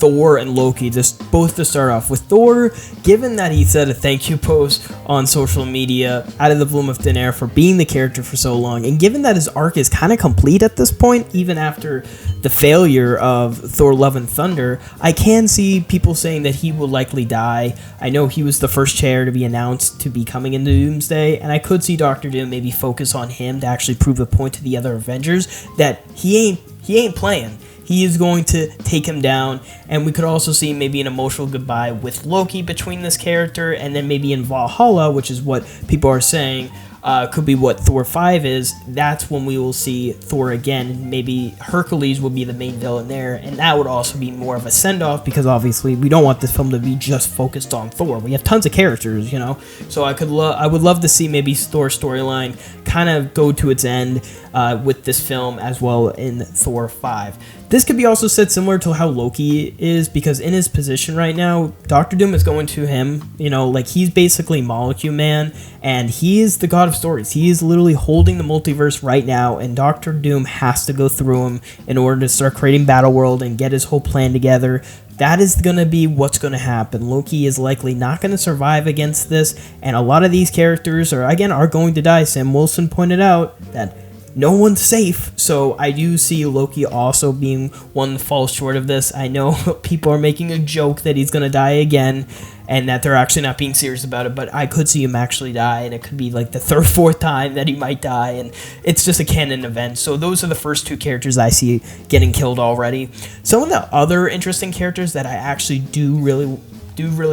Thor and Loki, just both to start off with. Thor, given that he said a thank you post on social media out of the bloom of thin air for being the character for so long, and given that his arc is kind of complete at this point, even after the failure of Thor Love and Thunder, I can see people saying that he will likely die. I know he was the first chair to be announced to be coming into Doomsday, and I could see Doctor Doom maybe focus on him to actually prove the point to the other Avengers that he ain't playing. He is going to take him down, and we could also see maybe an emotional goodbye with Loki between this character, and then maybe in Valhalla, which is what people are saying could be what Thor 5 is. That's when we will see Thor again. Maybe Hercules will be the main villain there, and that would also be more of a send-off, because obviously we don't want this film to be just focused on Thor. We have tons of characters, so I would love to see maybe Thor's storyline kind of go to its end with this film as well in Thor 5. This could be also said similar to how Loki is, because in his position right now, Doctor Doom is going to him, he's basically Molecule Man, and he is the god of stories. He is literally holding the multiverse right now, and Doctor Doom has to go through him in order to start creating Battleworld and get his whole plan together. That is going to be what's going to happen. Loki is likely not going to survive against this, and a lot of these characters are going to die. Sam Wilson pointed out that no one's safe, so I do see Loki also being one that falls short of this. I know people are making a joke that he's going to die again, and that they're actually not being serious about it, but I could see him actually die, and it could be like the third, fourth time that he might die, and it's just a canon event. So those are the first two characters I see getting killed already. Some of the other interesting characters that I actually do really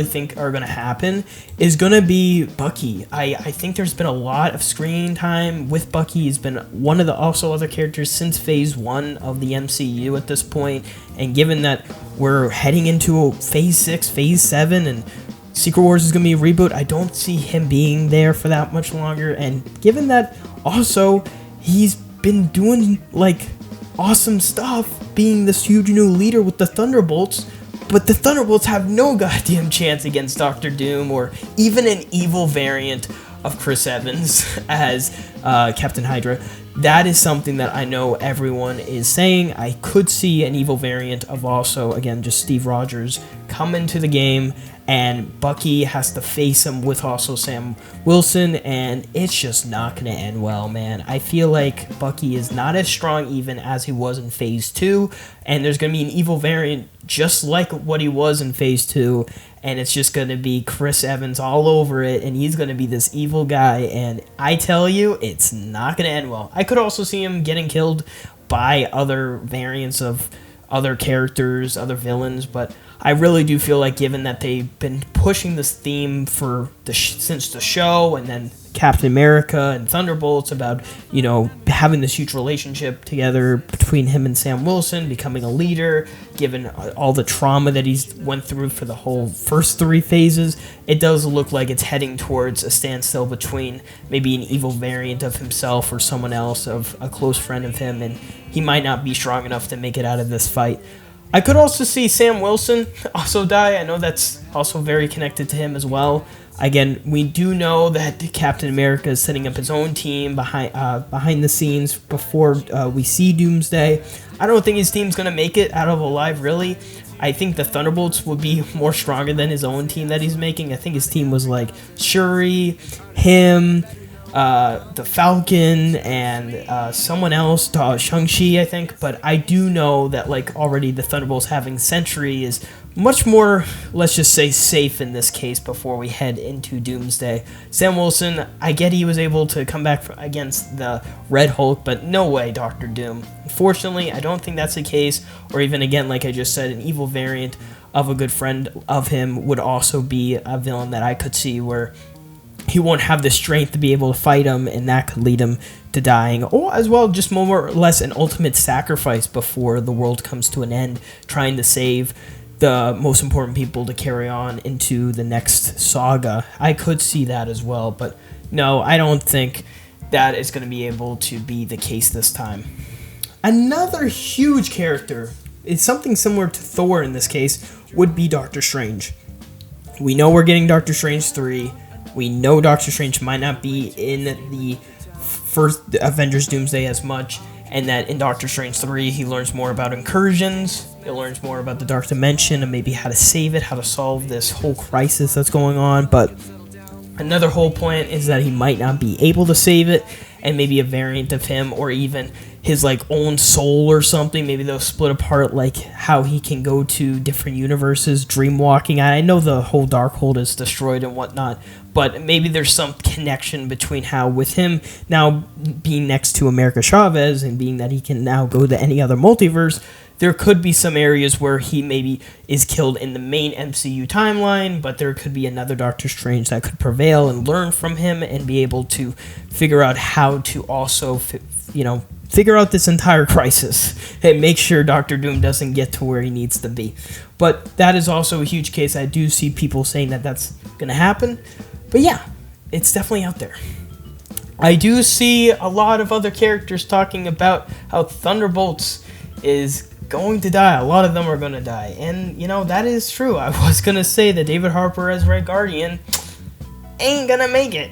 think are going to happen is going to be Bucky. I think there's been a lot of screen time with Bucky. He's been one of the also other characters since phase 1 of the MCU at this point, and given that we're heading into phase 6, phase 7, and Secret Wars is going to be a reboot, I don't see him being there for that much longer. And given that also he's been doing awesome stuff, being this huge new leader with the Thunderbolts, but the Thunderbolts have no goddamn chance against Doctor Doom or even an evil variant of Chris Evans as Captain Hydra. That is something that I know everyone is saying. I could see an evil variant of also, again, just Steve Rogers come into the game, and Bucky has to face him with also Sam Wilson, and it's just not going to end well, man. I feel like Bucky is not as strong even as he was in phase 2, and there's going to be an evil variant just like what he was in phase 2, and it's just going to be Chris Evans all over it, and he's going to be this evil guy, and I tell you, it's not going to end well. I could also see him getting killed by other variants of other characters, other villains, but I really do feel like, given that they've been pushing this theme for since the show, and then Captain America and Thunderbolts about, having this huge relationship together between him and Sam Wilson, becoming a leader, given all the trauma that he's went through for the whole first 3 phases, it does look like it's heading towards a standstill between maybe an evil variant of himself or someone else, of a close friend of him, and he might not be strong enough to make it out of this fight. I could also see Sam Wilson also die. I know that's also very connected to him as well. Again, we do know that Captain America is setting up his own team behind the scenes before we see Doomsday. I don't think his team's going to make it out of alive, really. I think the Thunderbolts would be more stronger than his own team that he's making. I think his team was like Shuri, him, the Falcon, and someone else, Shang-Chi, I think. But I do know that already the Thunderbolts having Sentry is much more, let's just say, safe in this case before we head into Doomsday. Sam Wilson, I get he was able to come back against the Red Hulk, but no way Doctor Doom. Unfortunately, I don't think that's the case, or even, again, like I just said, an evil variant of a good friend of him would also be a villain that I could see where he won't have the strength to be able to fight him, and that could lead him to dying, or as well just more or less an ultimate sacrifice before the world comes to an end, trying to save the most important people to carry on into the next saga. I could see that as well, but no, I don't think that is going to be able to be the case this time. Another huge character, it's something similar to Thor in this case, would be Doctor Strange. We know we're getting Doctor Strange 3. We know Doctor Strange might not be in the first Avengers Doomsday as much, and that in Doctor Strange 3 he learns more about incursions He learns more about the Dark Dimension and maybe how to save it, how to solve this whole crisis that's going on. But another whole point is that he might not be able to save it, and maybe a variant of him, or even his like own soul or something. Maybe they'll split apart, like how he can go to different universes, dream walking. I know the whole Darkhold is destroyed and whatnot, but maybe there's some connection between how, with him now being next to America Chavez and being that he can now go to any other multiverse, there could be some areas where he maybe is killed in the main MCU timeline, but there could be another Doctor Strange that could prevail and learn from him and be able to figure out how to also, figure out this entire crisis and make sure Doctor Doom doesn't get to where he needs to be. But that is also a huge case. I do see people saying that that's going to happen. But yeah, it's definitely out there. I do see a lot of other characters talking about how Thunderbolts is going to die. A lot of them are going to die. And, that is true. I was going to say that David Harbour as Red Guardian ain't going to make it.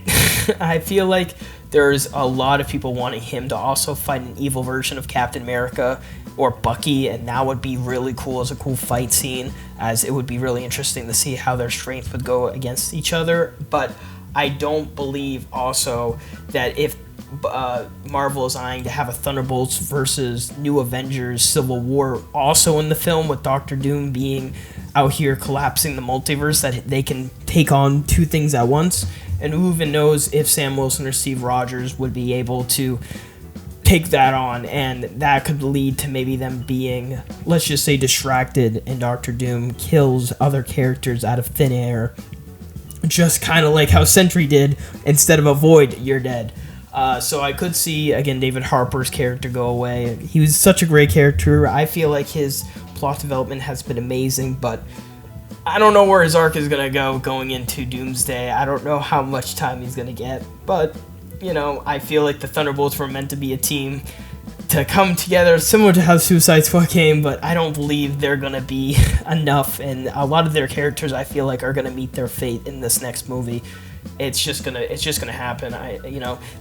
I feel like there's a lot of people wanting him to also fight an evil version of Captain America or Bucky, and that would be really cool as a cool fight scene, as it would be really interesting to see how their strength would go against each other. But I don't believe also that if Marvel is eyeing to have a Thunderbolts versus New Avengers Civil War also in the film, with Doctor Doom being out here collapsing the multiverse, that they can take on two things at once. And who even knows if Sam Wilson or Steve Rogers would be able to take that on, and that could lead to maybe them being, let's just say, distracted, and Doctor Doom kills other characters out of thin air, just kind of like how Sentry did. Instead of avoid, you're dead. So I could see, again, David Harbour's character go away. He was such a great character. I feel like his plot development has been amazing, but I don't know where his arc is going to go going into Doomsday. I don't know how much time he's going to get, but, I feel like the Thunderbolts were meant to be a team to come together, similar to how Suicide Squad came, but I don't believe they're going to be enough, and a lot of their characters, I feel like, are going to meet their fate in this next movie. It's just gonna happen.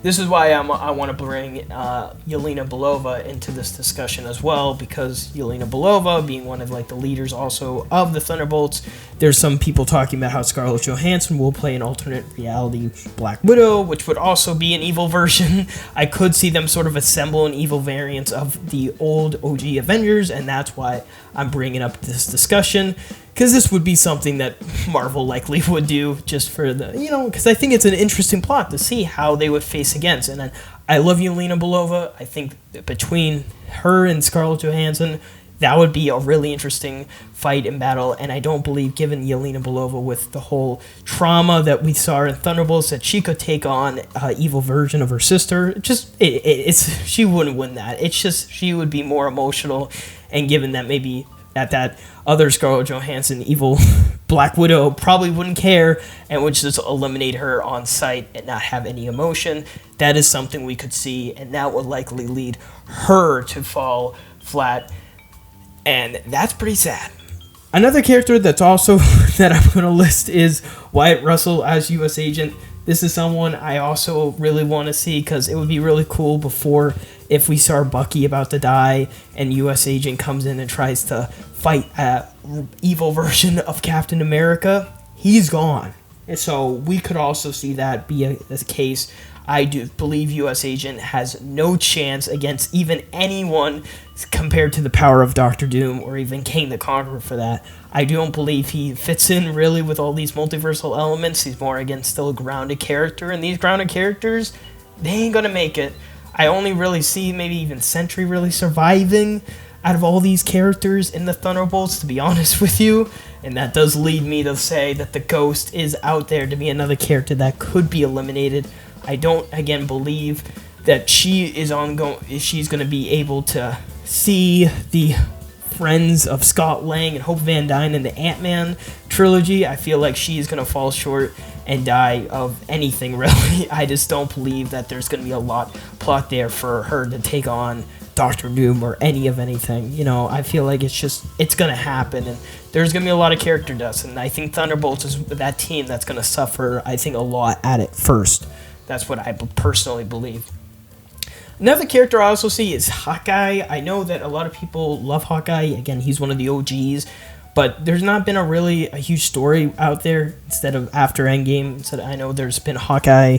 This is why I want to bring Yelena Belova into this discussion as well, because Yelena Belova, being one of the leaders also of the Thunderbolts, there's some people talking about how Scarlett Johansson will play an alternate reality Black Widow, which would also be an evil version. I could see them sort of assemble an evil variant of the old OG Avengers, and that's why I'm bringing up this discussion. Because this would be something that Marvel likely would do, just for the, because I think it's an interesting plot to see how they would face against. And I love Yelena Belova. I think between her and Scarlett Johansson, that would be a really interesting fight and battle. And I don't believe, given Yelena Belova with the whole trauma that we saw in Thunderbolts, that she could take on an evil version of her sister. She wouldn't win that. It's just, she would be more emotional. And given that maybe that other Scarlett Johansson evil Black Widow probably wouldn't care and would just eliminate her on sight and not have any emotion, that is something we could see, and that would likely lead her to fall flat, and that's pretty sad. Another character that's also that I'm going to list is Wyatt Russell as U.S. Agent. This is someone I also really want to see, because it would be really cool before, if we saw Bucky about to die and U.S. Agent comes in and tries to fight an evil version of Captain America, he's gone. And so we could also see that be a case. I do believe U.S. Agent has no chance against even anyone compared to the power of Doctor Doom or even Kang the Conqueror for that. I don't believe he fits in really with all these multiversal elements. He's more, again, still a grounded character, and these grounded characters, they ain't gonna make it. I only really see maybe even Sentry really surviving out of all these characters in the Thunderbolts, to be honest with you. And that does lead me to say that the Ghost is out there to be another character that could be eliminated. I don't, again, believe that she's going to be able to see the friends of Scott Lang and Hope Van Dyne in the Ant-Man trilogy. I feel like she's going to fall short and die of anything, really. I just don't believe that there's going to be a lot plot there for her to take on Doctor Doom or any of anything. I feel like it's going to happen, and there's going to be a lot of character deaths, and I think Thunderbolts is that team that's going to suffer, I think, a lot at it first. That's what I personally believe. Another character I also see is Hawkeye. I know that a lot of people love Hawkeye. Again, he's one of the OGs, but there's not been a huge story out there instead of after Endgame. Instead, I know there's been Hawkeye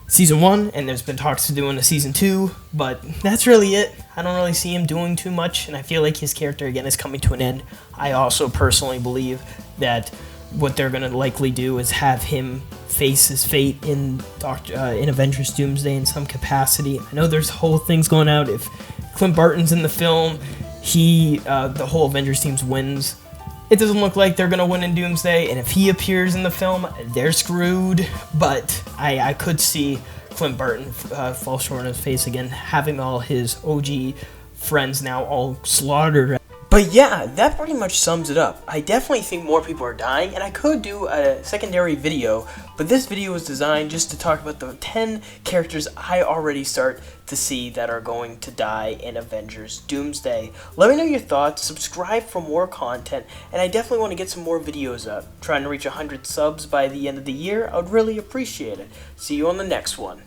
season 1, and there's been talks to doing a season 2, but that's really it. I don't really see him doing too much, and I feel like his character, again, is coming to an end. I also personally believe that what they're going to likely do is have him face his fate in Avengers Doomsday in some capacity. I know there's whole things going out. If Clint Barton's in the film, the whole Avengers team wins. It doesn't look like they're going to win in Doomsday, and if he appears in the film, they're screwed. But I could see Clint Barton fall short on his face again, having all his OG friends now all slaughtered. But yeah, that pretty much sums it up. I definitely think more people are dying, and I could do a secondary video, but this video was designed just to talk about the 10 characters I already start to see that are going to die in Avengers Doomsday. Let me know your thoughts, subscribe for more content, and I definitely want to get some more videos up. Trying to reach 100 subs by the end of the year, I would really appreciate it. See you on the next one.